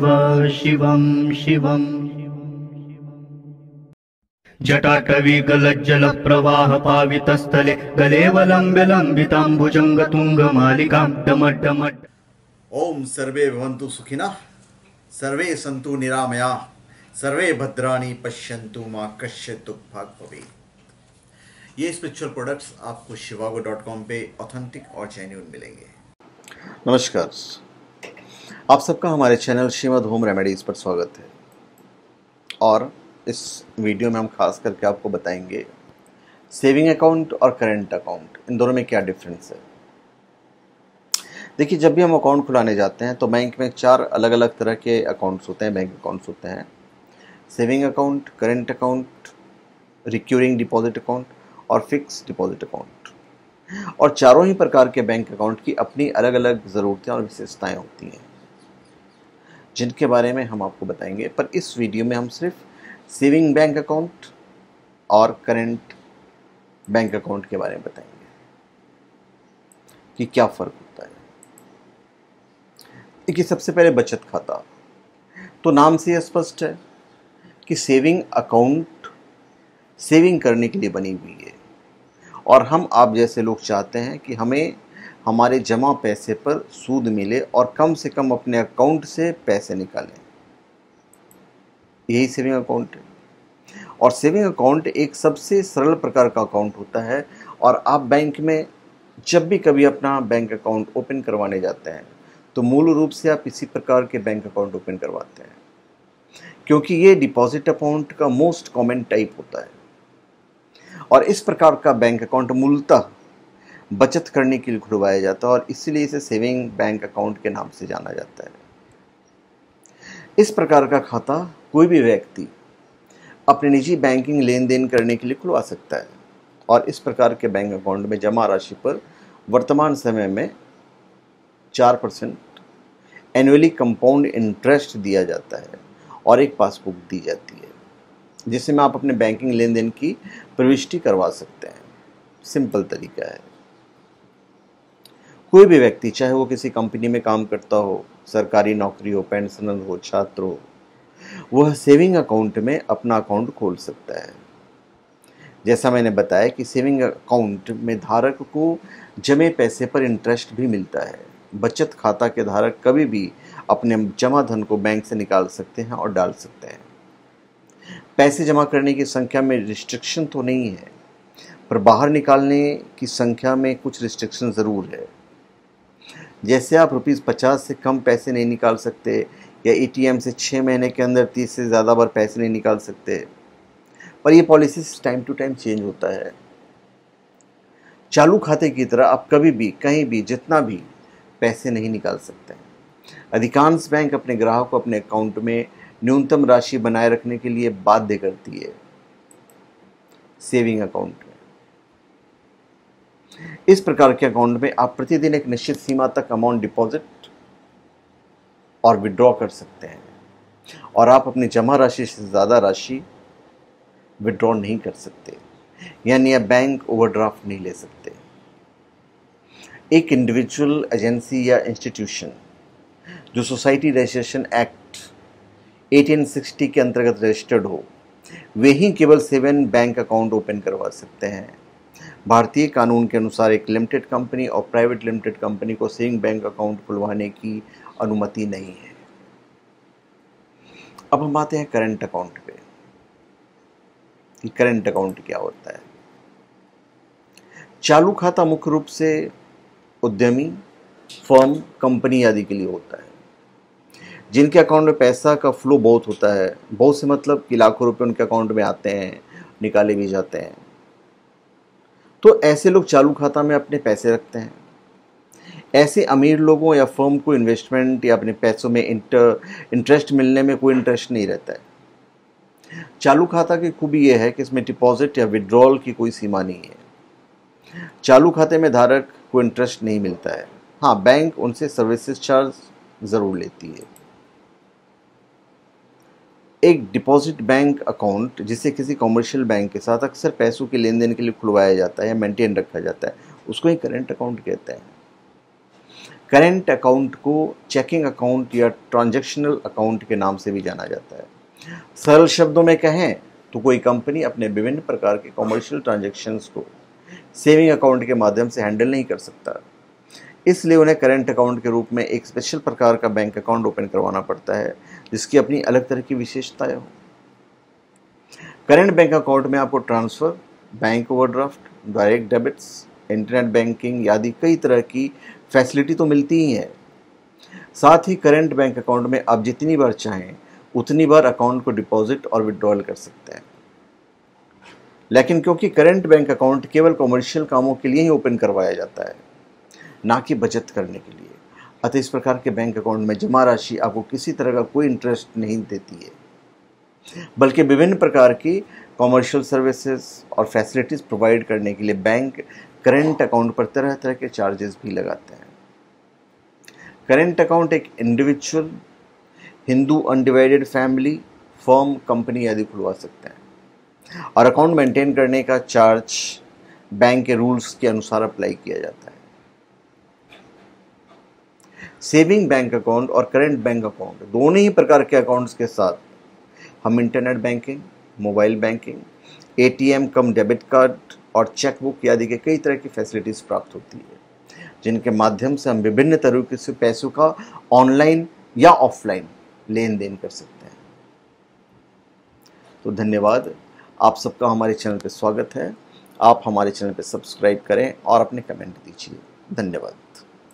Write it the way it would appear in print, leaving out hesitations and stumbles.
शिवं शिवं जटाटवीगलज्जलप्रवाहपावितस्थले गलेवलम्ब्य लम्बिताम्बुजङ्गतुङ्गमालिकां डमड्डमड्। ओम सर्वे भवन्तु सुखिनः, सर्वे सन्तु निरामया, सर्वे भद्राणि पश्यन्तु मा कश्चित् दुःखभाग् भवेत्। ये स्पिरिचुअल प्रोडक्ट्स आपको shivago.com पे ऑथेंटिक और जेन्युइन मिलेंगे। नमस्कार, आप सबका हमारे चैनल श्रीमद होम रेमेडीज़ पर स्वागत है। और इस वीडियो में हम खास करके आपको बताएंगे सेविंग अकाउंट और करेंट अकाउंट, इन दोनों में क्या डिफरेंस है। देखिए, जब भी हम अकाउंट खुलाने जाते हैं तो बैंक में 4 अलग अलग तरह के अकाउंट्स होते हैं, बैंक अकाउंट्स होते हैं। Saving account, current account, recurring deposit account और फिक्स डिपॉजिट अकाउंट। और चारों ही प्रकार के बैंक अकाउंट की अपनी अलग अलग ज़रूरतें और विशेषताएं होती हैं, जिनके बारे में हम आपको बताएंगे। पर इस वीडियो में हम सिर्फ सेविंग बैंक अकाउंट और करेंट बैंक अकाउंट के बारे में बताएंगे कि क्या फ़र्क होता है। देखिए, सबसे पहले बचत खाता। तो नाम से यह स्पष्ट है कि सेविंग अकाउंट सेविंग करने के लिए बनी हुई है, और हम आप जैसे लोग चाहते हैं कि हमें हमारे जमा पैसे पर सूद मिले और कम से कम अपने अकाउंट से पैसे निकालें। यही सेविंग अकाउंट है। और सेविंग अकाउंट एक सबसे सरल प्रकार का अकाउंट होता है। और आप बैंक में जब भी कभी अपना बैंक अकाउंट ओपन करवाने जाते हैं तो मूल रूप से आप इसी प्रकार के बैंक अकाउंट ओपन करवाते हैं, क्योंकि ये डिपॉजिट अकाउंट का मोस्ट कॉमन टाइप होता है। और इस प्रकार का बैंक अकाउंट मूलतः बचत करने के लिए खुलवाया जाता है, और इसीलिए इसे सेविंग बैंक अकाउंट के नाम से जाना जाता है। इस प्रकार का खाता कोई भी व्यक्ति अपने निजी बैंकिंग लेन देन करने के लिए खुलवा सकता है। और इस प्रकार के बैंक अकाउंट में जमा राशि पर वर्तमान समय में 4% एनुअली कंपाउंड इंटरेस्ट दिया जाता है और एक पासबुक दी जाती है, जिसमें आप अपने बैंकिंग लेन देन की प्रविष्टि करवा सकते हैं। सिंपल तरीका है। कोई भी व्यक्ति, चाहे वो किसी कंपनी में काम करता हो, सरकारी नौकरी हो, पेंशनर हो, छात्र हो, वह सेविंग अकाउंट में अपना अकाउंट खोल सकता है। जैसा मैंने बताया कि सेविंग अकाउंट में धारक को जमे पैसे पर इंटरेस्ट भी मिलता है। बचत खाता के धारक कभी भी अपने जमा धन को बैंक से निकाल सकते हैं और डाल सकते हैं। पैसे जमा करने की संख्या में रिस्ट्रिक्शन तो नहीं है, पर बाहर निकालने की संख्या में कुछ रिस्ट्रिक्शन ज़रूर है। जैसे आप ₹50 से कम पैसे नहीं निकाल सकते, या एटीएम से 6 महीने के अंदर 30 से ज़्यादा बार पैसे नहीं निकाल सकते। पर यह policy time to time change होता है। चालू खाते की तरह आप कभी भी, कहीं भी, जितना भी पैसे नहीं निकाल सकते। अधिकांश बैंक अपने ग्राहक को अपने अकाउंट में न्यूनतम राशि बनाए रखने के लिए बाध्य करती है। सेविंग अकाउंट में, इस प्रकार के अकाउंट में आप प्रतिदिन एक निश्चित सीमा तक अमाउंट डिपॉजिट और विड्रॉ कर सकते हैं, और आप अपनी जमा राशि से ज़्यादा राशि विड्रॉ नहीं कर सकते, यानी आप बैंक ओवरड्राफ्ट नहीं ले सकते। एक इंडिविजुअल, एजेंसी या इंस्टीट्यूशन जो सोसाइटी रजिस्ट्रेशन एक्ट 1860 के अंतर्गत रजिस्टर्ड हो, वे ही केवल सेविंग बैंक अकाउंट ओपन करवा सकते हैं। भारतीय कानून के अनुसार एक लिमिटेड कंपनी और प्राइवेट लिमिटेड कंपनी को सेविंग बैंक अकाउंट खुलवाने की अनुमति नहीं है। अब हम आते हैं करंट अकाउंट पे कि करंट अकाउंट क्या होता है। चालू खाता मुख्य रूप से उद्यमी, फर्म, कंपनी आदि के लिए होता है, जिनके अकाउंट में पैसा का फ्लो बहुत होता है। बहुत से मतलब कि लाखों रुपए उनके अकाउंट में आते हैं, निकाले भी जाते हैं। तो ऐसे लोग चालू खाता में अपने पैसे रखते हैं। ऐसे अमीर लोगों या फर्म को इन्वेस्टमेंट या अपने पैसों में इंटरेस्ट मिलने में कोई इंटरेस्ट नहीं रहता है। चालू खाता की खूबी यह है कि इसमें डिपॉजिट या विड्रॉल की कोई सीमा नहीं है। चालू खाते में धारक को इंटरेस्ट नहीं मिलता है। हाँ, बैंक उनसे सर्विसेज चार्ज ज़रूर लेती है। एक डिपॉजिट बैंक अकाउंट, जिसे किसी कमर्शियल बैंक के साथ अक्सर पैसों के लेन देन के लिए खुलवाया जाता है या मेंटेन रखा जाता है, उसको ही करंट अकाउंट कहते हैं। करेंट अकाउंट को चेकिंग अकाउंट या ट्रांजैक्शनल अकाउंट के नाम से भी जाना जाता है। सरल शब्दों में कहें तो कोई कंपनी अपने विभिन्न प्रकार के कॉमर्शियल ट्रांजैक्शंस को सेविंग अकाउंट के माध्यम से हैंडल नहीं कर सकता, इसलिए उन्हें करेंट अकाउंट के रूप में एक स्पेशल प्रकार का बैंक अकाउंट ओपन करवाना पड़ता है जिसकी अपनी अलग तरह की विशेषताएं हो। करेंट बैंक अकाउंट में आपको transfer, bank overdraft, direct debits, internet banking आदि कई तरह की फैसिलिटी तो मिलती ही है। साथ ही करेंट बैंक अकाउंट में आप जितनी बार चाहें उतनी बार अकाउंट को डिपॉजिट और विड्रॉल कर सकते हैं। लेकिन क्योंकि करेंट बैंक अकाउंट केवल कॉमर्शियल कामों के लिए ही ओपन करवाया जाता है, ना कि बचत करने के लिए, अतः इस प्रकार के बैंक अकाउंट में जमा राशि आपको किसी तरह का कोई इंटरेस्ट नहीं देती है, बल्कि विभिन्न प्रकार की कॉमर्शियल सर्विसेज और फैसिलिटीज़ प्रोवाइड करने के लिए बैंक करेंट अकाउंट पर तरह तरह के चार्जेस भी लगाते हैं। करेंट अकाउंट एक individual, Hindu undivided family, firm, company आदि खुलवा सकते हैं और अकाउंट मेंटेन करने का चार्ज बैंक के रूल्स के अनुसार अप्लाई किया जाता है। सेविंग बैंक अकाउंट और करेंट बैंक अकाउंट दोनों ही प्रकार के अकाउंट्स के साथ हम internet banking, mobile banking, ATM cum debit card और चेकबुक आदि के कई तरह की फैसिलिटीज़ प्राप्त होती है, जिनके माध्यम से हम विभिन्न तरीके से पैसों का ऑनलाइन या ऑफलाइन लेन देन कर सकते हैं। तो धन्यवाद, आप सबका हमारे चैनल पर स्वागत है। आप हमारे चैनल पर सब्सक्राइब करें और अपने कमेंट दीजिए। धन्यवाद।